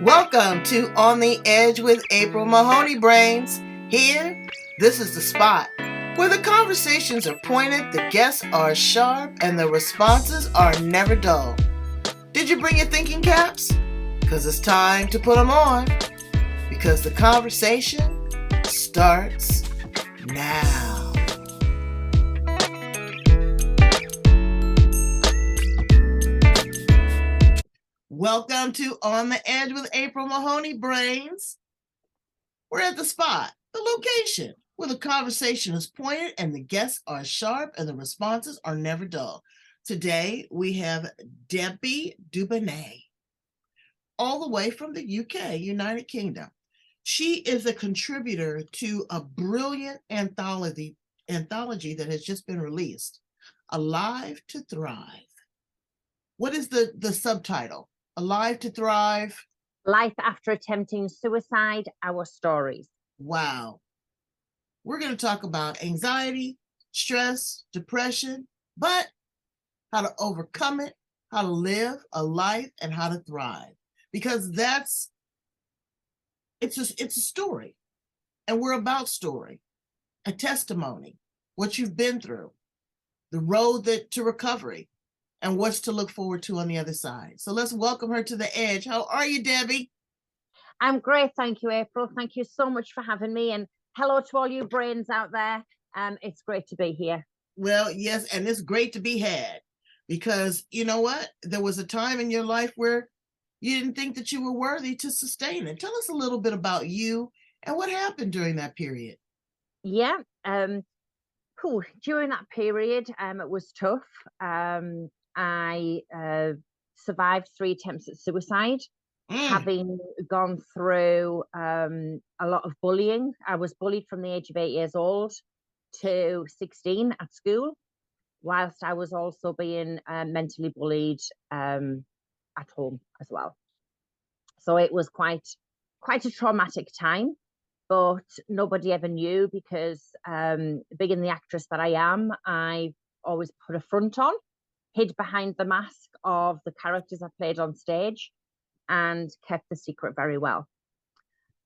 Welcome to On the Edge with April Mahoney Brains. Here, this is the spot where the conversations are pointed, the guests are sharp, and the responses are never dull. Did you bring your thinking caps? Because it's time to put them on. Because the conversation starts now. Welcome to On the Edge with April Mahoney Brains. We're at the spot, the location, where the conversation is pointed and the guests are sharp and the responses are never dull. Today, we have Debbie Debonaire, all the way from the UK, United Kingdom. She is a contributor to a brilliant anthology that has just been released, Alive to Thrive. What is the subtitle? Alive to Thrive. Life After Attempting Suicide, Our Stories. Wow. We're going to talk about anxiety, stress, depression, but how to overcome it, how to live a life, and how to thrive. Because it's a story. And we're about story, a testimony, what you've been through, the road to recovery, and what's to look forward to on the other side. So let's welcome her to the edge. How are you, Debbie? I'm great. Thank you, April. Thank you so much for having me. And hello to all you brains out there. It's great to be here. Well, yes, and it's great to be had because you know what? There was a time in your life where you didn't think that you were worthy to sustain it. Tell us a little bit about you and what happened during that period. Yeah. During that period, it was tough. I survived 3 attempts at suicide, having gone through a lot of bullying. I was bullied from the age of 8 years old to 16 at school, whilst I was also being mentally bullied at home as well. So it was quite a traumatic time, but nobody ever knew because being the actress that I am, I always put a front on, hid behind the mask of the characters I played on stage, and kept the secret very well,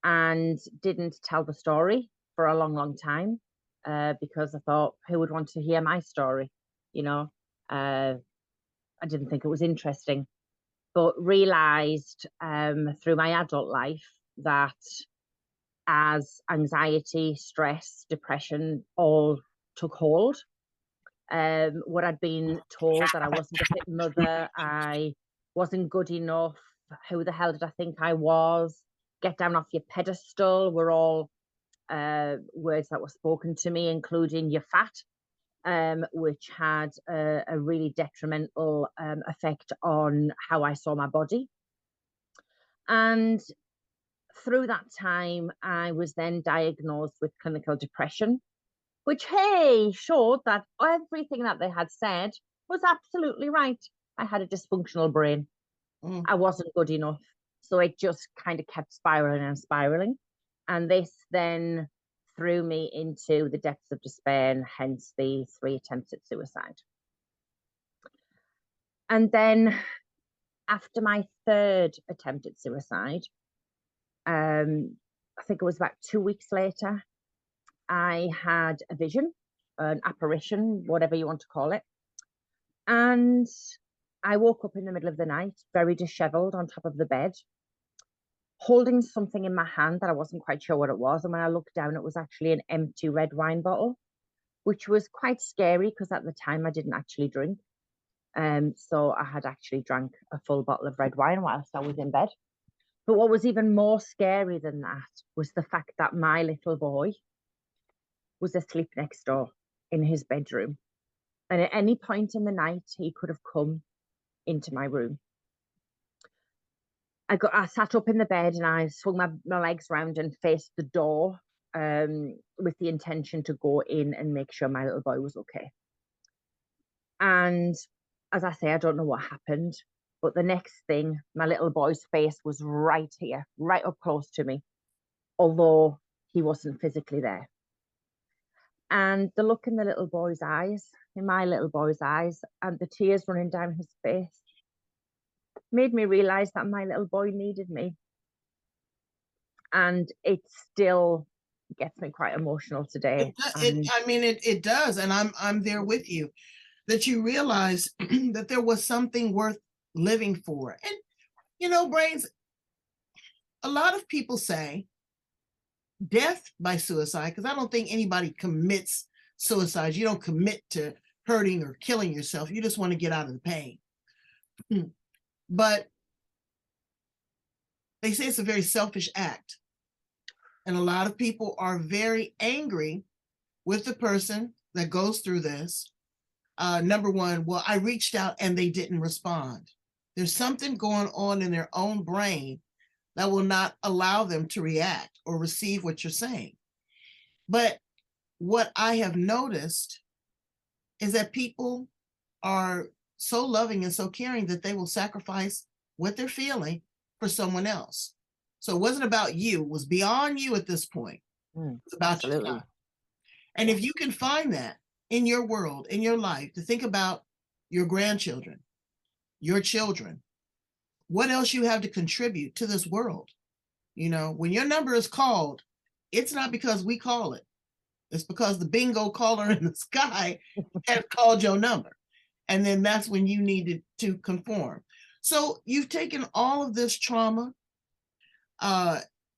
and didn't tell the story for a long time because I thought, who would want to hear my story? I didn't think it was interesting, but realized through my adult life that as anxiety, stress, depression all took hold, what I'd been told, that I wasn't a fit mother, I wasn't good enough, who the hell did I think I was, get down off your pedestal, were all words that were spoken to me, including you're fat, which had a really detrimental effect on how I saw my body. And through that time, I was then diagnosed with clinical depression, which, showed that everything that they had said was absolutely right. I had a dysfunctional brain. I wasn't good enough. So it just kind of kept spiraling and spiraling. And this then threw me into the depths of despair, and hence the 3 attempts at suicide. And then after my 3rd attempt at suicide, I think it was about 2 weeks later, I had a vision, an apparition, whatever you want to call it. And I woke up in the middle of the night, very disheveled on top of the bed, holding something in my hand that I wasn't quite sure what it was. And when I looked down, it was actually an empty red wine bottle, which was quite scary because at the time I didn't actually drink. So I had actually drank a full bottle of red wine whilst I was in bed. But what was even more scary than that was the fact that my little boy was asleep next door in his bedroom. And at any point in the night, he could have come into my room. I sat up in the bed and I swung my legs around and faced the door with the intention to go in and make sure my little boy was okay. And as I say, I don't know what happened, but the next thing, my little boy's face was right here, right up close to me, although he wasn't physically there. And the look in the little boy's eyes, in my little boy's eyes, and the tears running down his face made me realize that my little boy needed me. And it still gets me quite emotional today. It does. And I'm there with you, that you realize that there was something worth living for. And, Brains, a lot of people say death by suicide, because I don't think anybody commits suicide. You don't commit to hurting or killing yourself. You just want to get out of the pain. But they say it's a very selfish act. And a lot of people are very angry with the person that goes through this. Number one, well, I reached out and they didn't respond. There's something going on in their own brain that will not allow them to react or receive what you're saying. But what I have noticed is that people are so loving and so caring that they will sacrifice what they're feeling for someone else. So it wasn't about you, it was beyond you at this point. It's about your child. And if you can find that in your world, in your life, to think about your grandchildren, your children, what else you have to contribute to this world. When your number is called, it's not because we call it. It's because the bingo caller in the sky has called your number. And then that's when you needed to conform. So you've taken all of this trauma.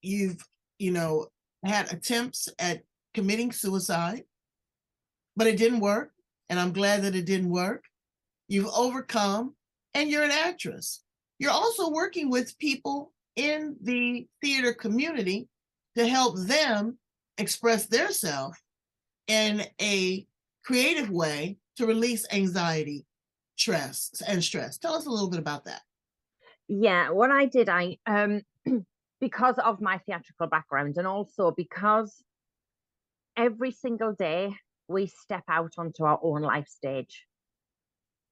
You've, had attempts at committing suicide, but it didn't work. And I'm glad that it didn't work. You've overcome, and you're an actress. You're also working with people in the theater community to help them express their self in a creative way to release anxiety, stress, and stress. Tell us a little bit about that. Yeah, what I did, because of my theatrical background, and also because every single day we step out onto our own life stage.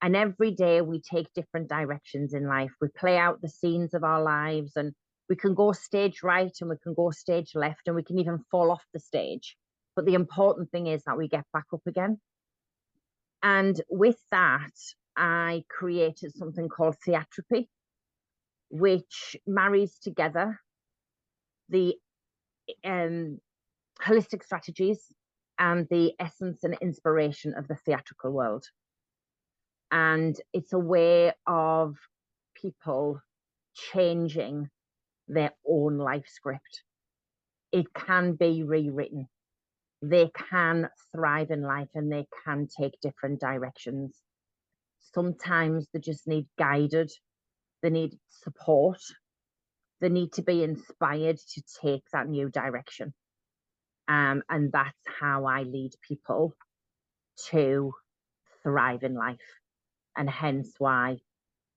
And every day we take different directions in life. We play out the scenes of our lives, and we can go stage right and we can go stage left, and we can even fall off the stage. But the important thing is that we get back up again. And with that, I created something called theatropy, which marries together the holistic strategies and the essence and inspiration of the theatrical world. And it's a way of people changing their own life script. It can be rewritten. They can thrive in life and they can take different directions. Sometimes they just need guided, they need support, they need to be inspired to take that new direction. And that's how I lead people to thrive in life. And hence why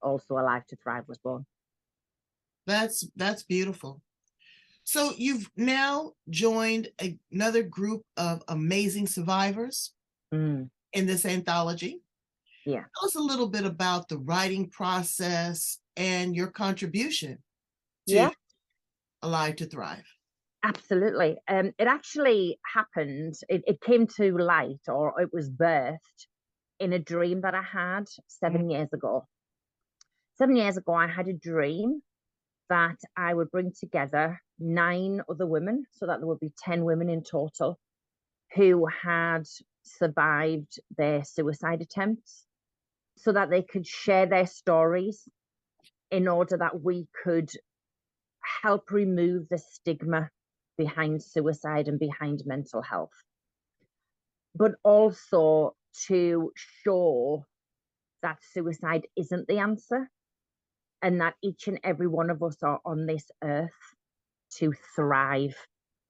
also Alive to Thrive was born. That's beautiful. So you've now joined another group of amazing survivors in this anthology. Yeah. Tell us a little bit about the writing process and your contribution to Alive to Thrive. Absolutely. It actually happened, it came to light, or it was birthed in a dream that I had 7 years ago. 7 years ago, I had a dream that I would bring together 9 other women, so that there would be 10 women in total, who had survived their suicide attempts, so that they could share their stories in order that we could help remove the stigma behind suicide and behind mental health, but also to show that suicide isn't the answer, and that each and every one of us are on this earth to thrive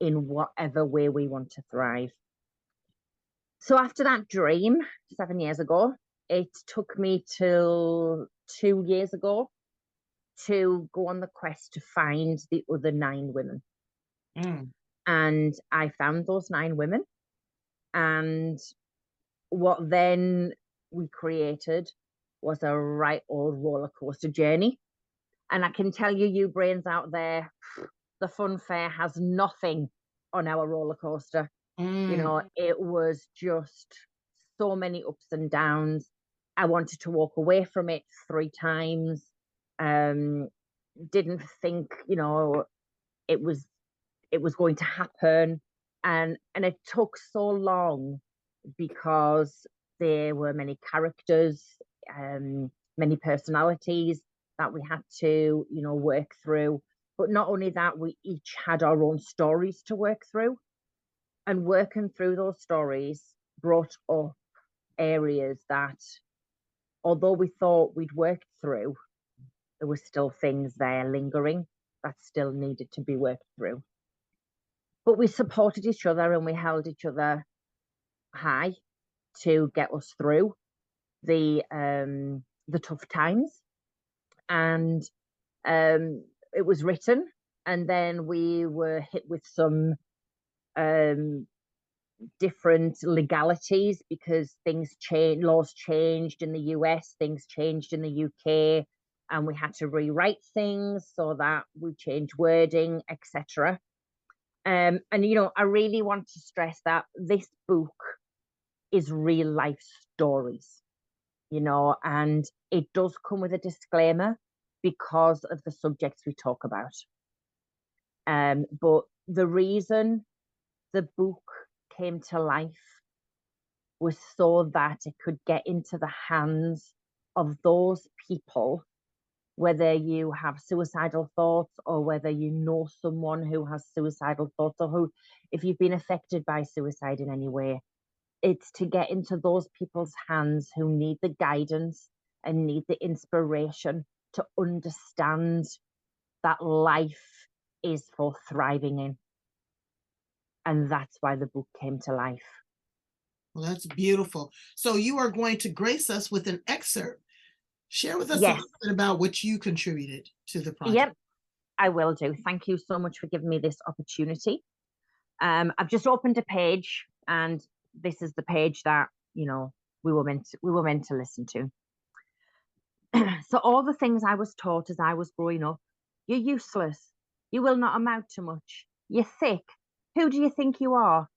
in whatever way we want to thrive. So after that dream 7 years ago, it took me till 2 years ago to go on the quest to find the other 9 women. And I found those 9 women. And what then we created was a right old roller coaster journey. And I can tell you, you brains out there, the fun fair has nothing on our roller coaster. It was just so many ups and downs. I wanted to walk away from it 3 times. Didn't think, it was it was going to happen. And it took so long because there were many characters, many personalities that we had to, work through. But not only that, we each had our own stories to work through. And working through those stories brought up areas that, although we thought we'd worked through, there were still things there lingering that still needed to be worked through. But we supported each other and we held each other high to get us through the tough times. And it was written, and then we were hit with some different legalities because things changed, laws changed in the US, things changed in the UK, and we had to rewrite things so that we changed wording, etc. And I really want to stress that this book is real life stories, and it does come with a disclaimer because of the subjects we talk about. But the reason the book came to life was so that it could get into the hands of those people, whether you have suicidal thoughts or whether you know someone who has suicidal thoughts, or who, if you've been affected by suicide in any way, it's to get into those people's hands who need the guidance and need the inspiration to understand that life is for thriving in. And that's why the book came to life. Well, that's beautiful. So you are going to grace us with an excerpt. Share with us a little bit about what you contributed to the project. Yep, I will do. Thank you so much for giving me this opportunity. I've just opened a page, and this is the page that we were meant to listen to. So all the things I was taught as I was growing up: you're useless, you will not amount to much, you're thick, who do you think you are?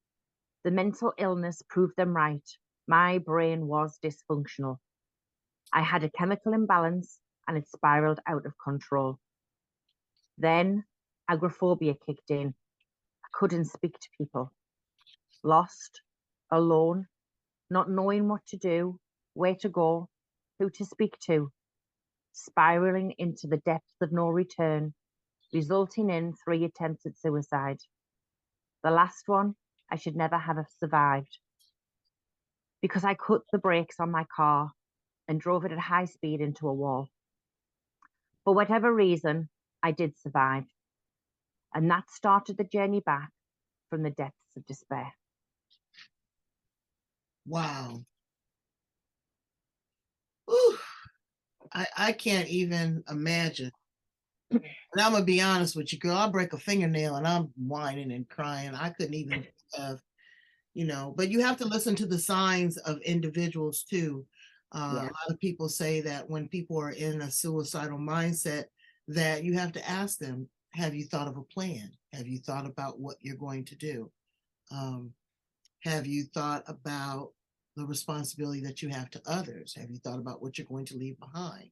The mental illness proved them right. My brain was dysfunctional. I had a chemical imbalance and it spiraled out of control. Then agoraphobia kicked in. I couldn't speak to people. Lost, alone, not knowing what to do, where to go, who to speak to. Spiraling into the depths of no return, resulting in 3 attempts at suicide. The last one I should never have survived, because I cut the brakes on my car and drove it at high speed into a wall. For whatever reason, I did survive. And that started the journey back from the depths of despair. Wow. Ooh, I can't even imagine. And I'm going to be honest with you, girl. I'll break a fingernail and I'm whining and crying. I couldn't even, but you have to listen to the signs of individuals too. A lot of people say that when people are in a suicidal mindset, that you have to ask them, have you thought of a plan? Have you thought about what you're going to do? Have you thought about the responsibility that you have to others? Have you thought about what you're going to leave behind?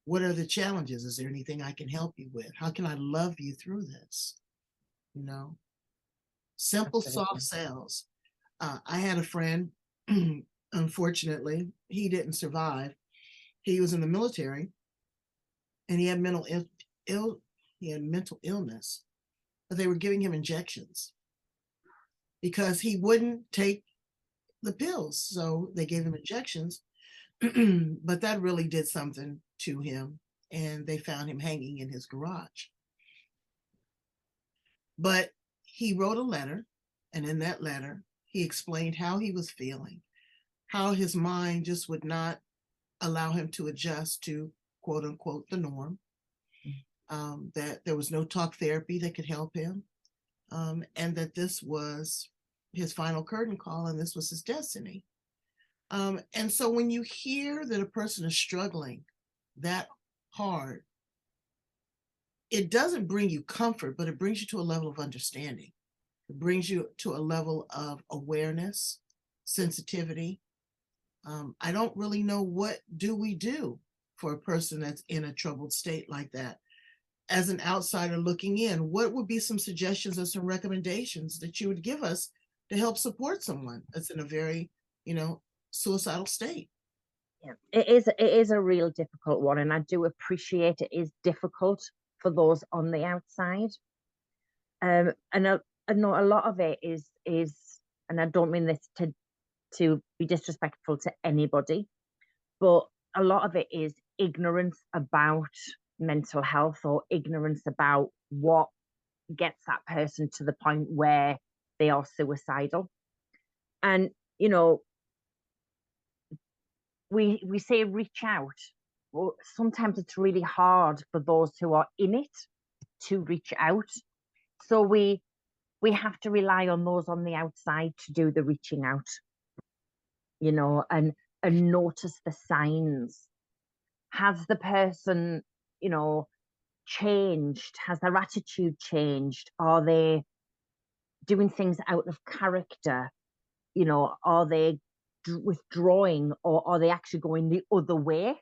What are the challenges? Is there anything I can help you with? How can I love you through this? Simple, soft sales. I had a friend, unfortunately, he didn't survive. He was in the military and he had mental illness, but they were giving him injections because he wouldn't take the pills. So they gave him injections, but that really did something to him. And they found him hanging in his garage. But he wrote a letter, and in that letter, he explained how he was feeling, how his mind just would not allow him to adjust to, quote unquote, the norm, that there was no talk therapy that could help him, and that this was his final curtain call and this was his destiny. And so when you hear that a person is struggling that hard, it doesn't bring you comfort, but it brings you to a level of understanding. It brings you to a level of awareness, sensitivity. I don't really know what do we do for a person that's in a troubled state like that. as an outsider looking in, what would be some suggestions or some recommendations that you would give us to help support someone that's in a very, suicidal state? Yeah, it is a real difficult one, and I do appreciate it is difficult for those on the outside. And I know a lot of it is, and I don't mean this to be disrespectful to anybody, but a lot of it is ignorance about mental health, or ignorance about what gets that person to the point where they are suicidal. And we say reach out. Well, sometimes it's really hard for those who are in it to reach out. So we have to rely on those on the outside to do the reaching out, and notice the signs. Has the person, changed? Has their attitude changed? Are they doing things out of character? Are they withdrawing, or are they actually going the other way?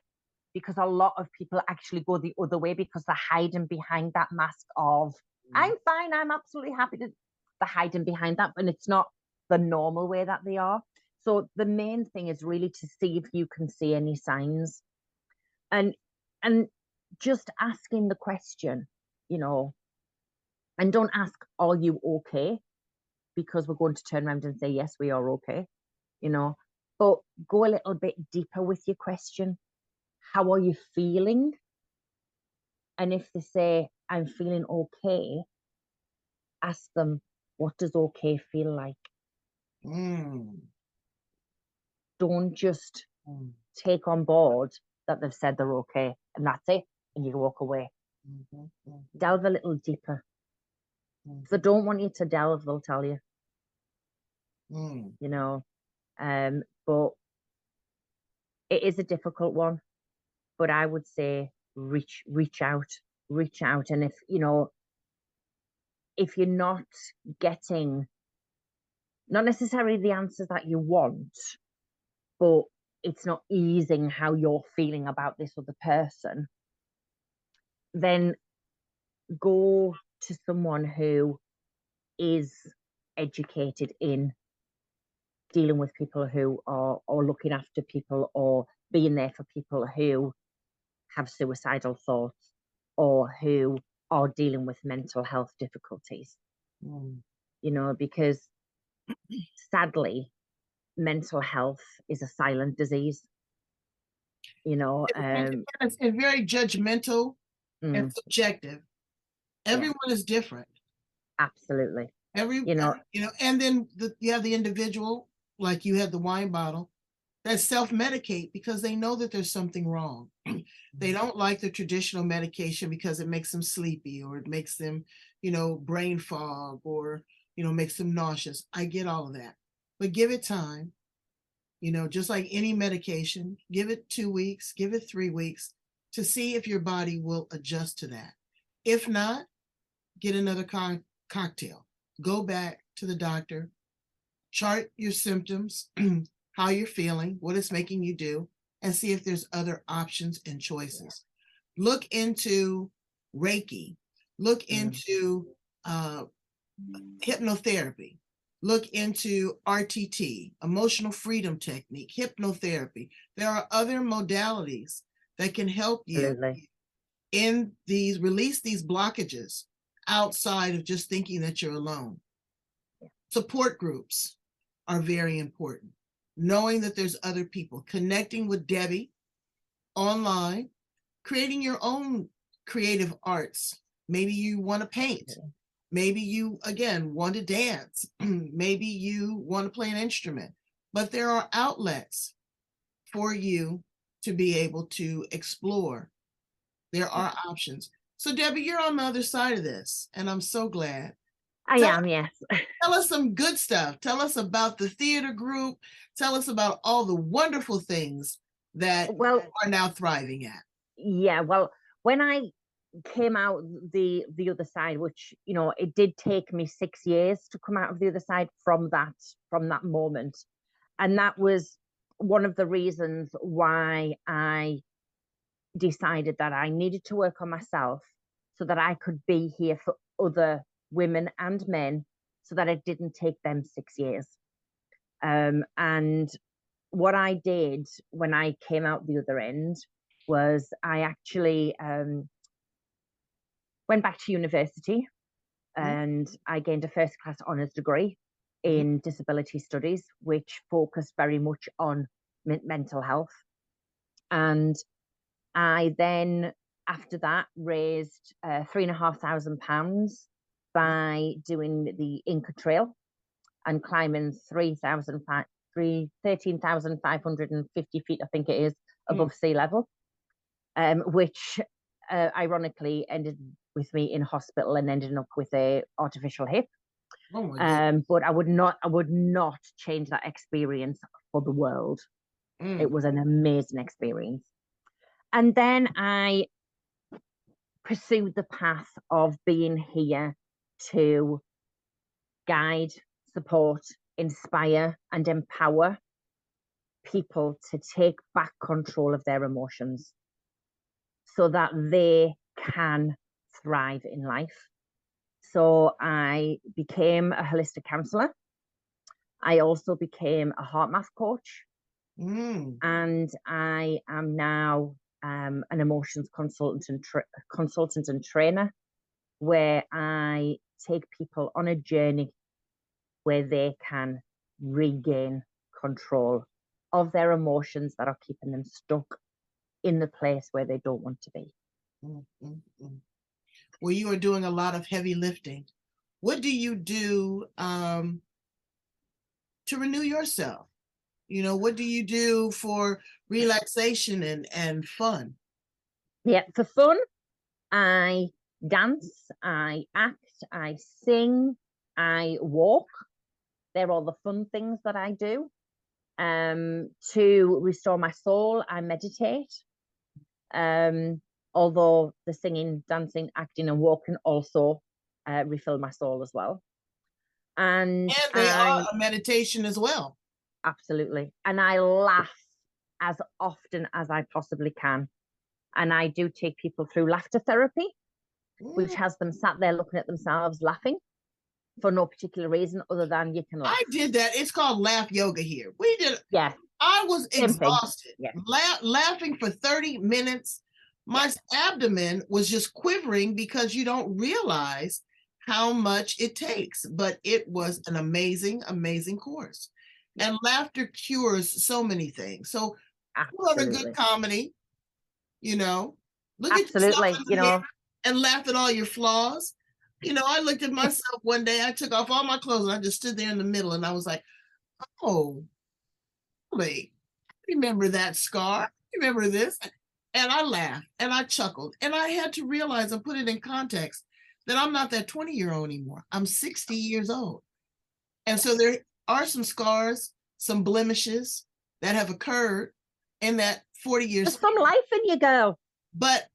Because a lot of people actually go the other way because they're hiding behind that mask of, I'm fine, I'm absolutely happy. They're hiding behind that, and it's not the normal way that they are. So the main thing is really to see if you can see any signs, and just asking the question, and don't ask, are you okay? Because we're going to turn around and say, yes, we are okay, but go a little bit deeper with your question. How are you feeling? And if they say, I'm feeling okay, ask them, what does okay feel like? Don't just take on board that they've said they're okay and that's it, and you walk away. Delve a little deeper. If they don't want you to delve, they'll tell you. But it is a difficult one. But I would say reach out. And if you're not getting, not necessarily the answers that you want, but it's not easing how you're feeling about this other person, then go to someone who is educated in dealing with people who are, or looking after people, or being there for people who have suicidal thoughts, or who are dealing with mental health difficulties. Because sadly, mental health is a silent disease. It's very judgmental and subjective. Everyone is different. Absolutely. And then you have the individual, like you had the wine bottle, that self-medicate because they know that there's something wrong. They don't like the traditional medication because it makes them sleepy, or it makes them, brain fog, or, makes them nauseous. I get all of that, but give it time. Just like any medication, give it 2 weeks, give it 3 weeks to see if your body will adjust to that. If not, get another cocktail. Go back to the doctor, chart your symptoms, how you're feeling, what it's making you do, and see if there's other options and choices. Look into Reiki. Look into hypnotherapy. Look into RTT, emotional freedom technique, hypnotherapy. There are other modalities that can help you in these, release these blockages outside of just thinking that you're alone. Support groups are very important. Knowing that there's other people, connecting with Debbie online, creating your own creative arts. Maybe you want to paint. Maybe you, again, want to dance. Maybe you want to play an instrument. But there are outlets for you to be able to explore. There are options. So, Debbie, you're on the other side of this, and I'm so glad. I am, yes. Tell us some good stuff. Tell us about the theater group. Tell us about all the wonderful things that are now thriving at. Yeah, well, when I came out the other side, which it did take me 6 years to come out of the other side from that moment, and that was one of the reasons why I decided that I needed to work on myself so that I could be here for other women and men, so that it didn't take them 6 years. And what I did when I came out the other end was I actually went back to university, and I gained a first class honours degree in disability studies, which focused very much on mental health. And I then, after that, raised £3,500 by doing the Inca Trail and climbing 13,550 feet, I think it is, above sea level, which ironically ended with me in hospital and ended up with a artificial hip. But I would not change that experience for the world. It was an amazing experience. And then I pursued the path of being here to guide, support, inspire, and empower people to take back control of their emotions so that they can thrive in life. So I became a holistic counsellor. I also became a heart math coach. And I am now an emotions consultant and trainer, where I take people on a journey where they can regain control of their emotions that are keeping them stuck in the place where they don't want to be. Well, you are doing a lot of heavy lifting. What do you do to renew yourself? You know, what do you do for relaxation and fun? Yeah, for fun, I dance, I act, I sing, I walk. They're all the fun things that I do. To restore my soul, I meditate. Although the singing, dancing, acting, and walking also refill my soul as well. And they are a meditation as well. Absolutely. And I laugh as often as I possibly can. And I do take people through laughter therapy, which has them sat there looking at themselves laughing for no particular reason other than you can laugh. I did that. It's called laugh yoga here. We did. Yeah. I was exhausted. Yeah. Laughing for 30 minutes. My abdomen was just quivering because you don't realize how much it takes. But it was an amazing, amazing course. And laughter cures so many things. So love a good comedy, you know. Look at yourself in the mirror and laugh at all your flaws. You know, I looked at myself one day, I took off all my clothes and I just stood there in the middle and I was like, oh, really? Remember that scar? Remember this? And I laughed and I chuckled and I had to realize and put it in context that I'm not that 20-year-old anymore. I'm 60 years old. And so there are some scars, some blemishes that have occurred in that 40 years. There's some life in you, girl. But,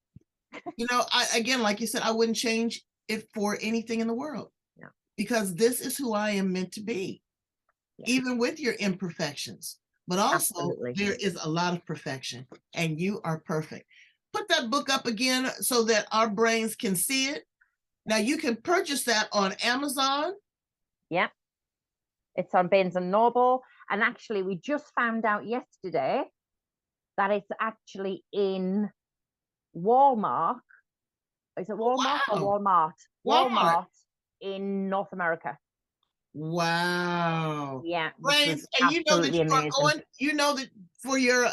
you know, again, like you said, I wouldn't change it for anything in the world. Yeah. Because this is who I am meant to be, even with your imperfections. But also, there is a lot of perfection, and you are perfect. Put that book up again so that our brains can see it. Now, you can purchase that on Amazon. Yeah. It's on Barnes and Noble. And actually, we just found out yesterday that it's actually in Walmart. Is it Walmart or Walmart? Walmart in North America. Wow. Yeah. Brains, and you know that you are going, you know that for your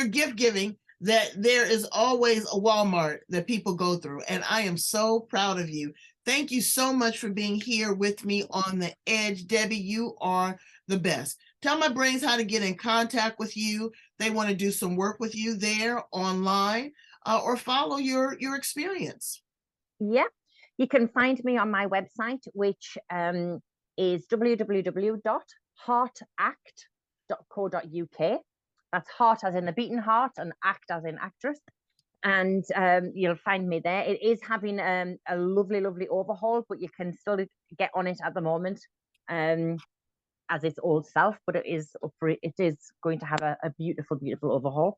gift giving, that there is always a Walmart that people go through. And I am so proud of you. Thank you so much for being here with me on The Edge. Debbie, you are the best. Tell my brains how to get in contact with you. They want to do some work with you there online or follow your experience. Yeah. You can find me on my website, which is www.heartact.co.uk. That's heart as in the beating heart and act as in actress. And you'll find me there. It is having a lovely, lovely overhaul, but you can still get on it at the moment as its old self, but it is going to have a beautiful, beautiful overhaul.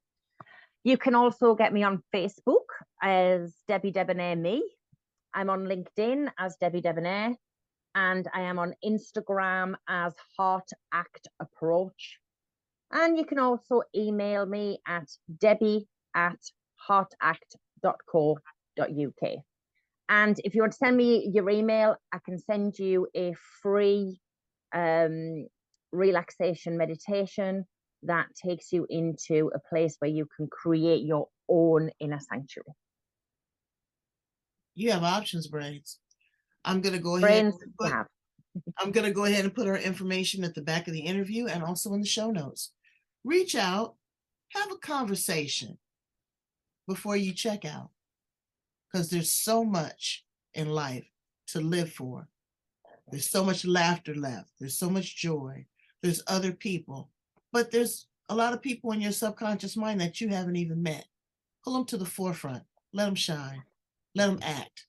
You can also get me on Facebook as Debbie Debonaire Me. I'm on LinkedIn as Debbie Debonaire, and I am on Instagram as Heart Act Approach. And you can also email me at debbie@heartact.co.uk. And if you want to send me your email, I can send you a free relaxation meditation that takes you into a place where you can create your own inner sanctuary. You have options, Brains. I'm going to go Brains ahead. I'm going to go ahead and put our information at the back of the interview and also in the show notes. Reach out, have a conversation before you check out, because there's so much in life to live for. There's so much laughter left. There's so much joy. There's other people, but there's a lot of people in your subconscious mind that you haven't even met. Pull them to the forefront. Let them shine. Let them act.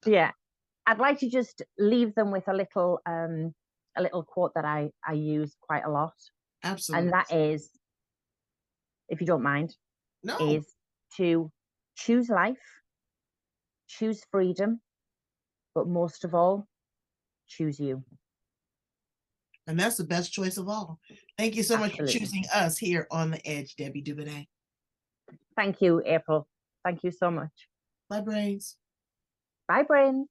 Yeah. I'd like to just leave them with a little quote that I use quite a lot. Absolutely. And that is, if you don't mind, is to choose life, choose freedom, but most of all, choose you. And that's the best choice of all. Thank you so much for choosing us here on The Edge, Debbie Debonaire. Thank you, April. Thank you so much. Bye, Brains. Bye, Brains.